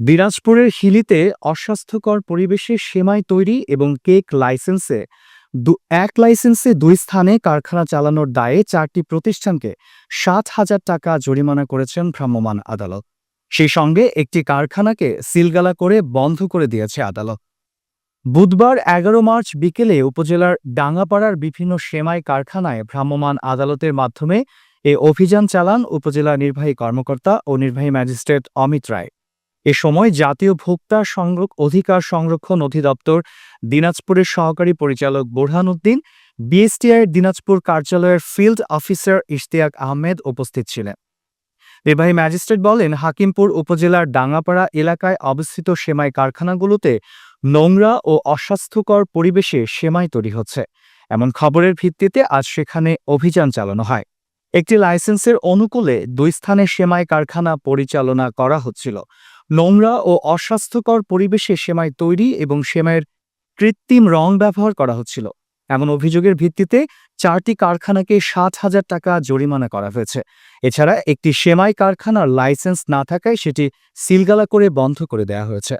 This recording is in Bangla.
দিনাজপুরের হিলিতে অস্বাস্থ্যকর পরিবেশে সেমাই তৈরি এবং কেক লাইসেন্সে এক লাইসেন্সে দুই স্থানে কারখানা চালানোর দায়ে ৪টি প্রতিষ্ঠানকে ৭,০০০ টাকা জরিমানা করেছেন ভ্রাম্যমাণ আদালত। সেই সঙ্গে একটি কারখানাকে সিলগালা করে বন্ধ করে দিয়েছে আদালত। বুধবার ১১ মার্চ বিকেলে উপজেলার ডাঙ্গাপাড়ার বিভিন্ন সেমাই কারখানায় ভ্রাম্যমাণ আদালতের মাধ্যমে এ অভিযান চালান উপজেলা নির্বাহী কর্মকর্তা ও নির্বাহী ম্যাজিস্ট্রেট অমিত রায়। এ সময় জাতীয় ভোক্তা অধিকার সংরক্ষণ অধিদপ্তর দিনাজপুরের সহকারী পরিচালক বোরহান উদ্দিন, বিএসটিআইয়ের দিনাজপুর কার্যালয়ের ফিল্ড অফিসার ইশতিয়াক আহমেদ উপস্থিত ছিলেন। নির্বাহী ম্যাজিস্ট্রেট বলেন, হাকিমপুর উপজেলার ডাঙ্গাপাড়া এলাকায় অবস্থিত সেমাই কারখানাগুলোতে নোংরা ও অস্বাস্থ্যকর পরিবেশে সেমাই তৈরি হচ্ছে, এমন খবরের ভিত্তিতে আজ সেখানে অভিযান চালানো হয়। একটি লাইসেন্সের অনুকূলে দুই স্থানে সেমাই কারখানা পরিচালনা করা হচ্ছিল। নোংরা ও অস্বাস্থ্যকর পরিবেশে সেমাই তৈরি এবং সেমাইয়ের কৃত্রিম রং ব্যবহার করা হচ্ছিল, এমন অভিযোগের ভিত্তিতে ৪টি কারখানাকে ৭,০০০ টাকা জরিমানা করা হয়েছে। এছাড়া একটি সেমাই কারখানার লাইসেন্স না থাকায় সেটি সিলগালা করে বন্ধ করে দেওয়া হয়েছে।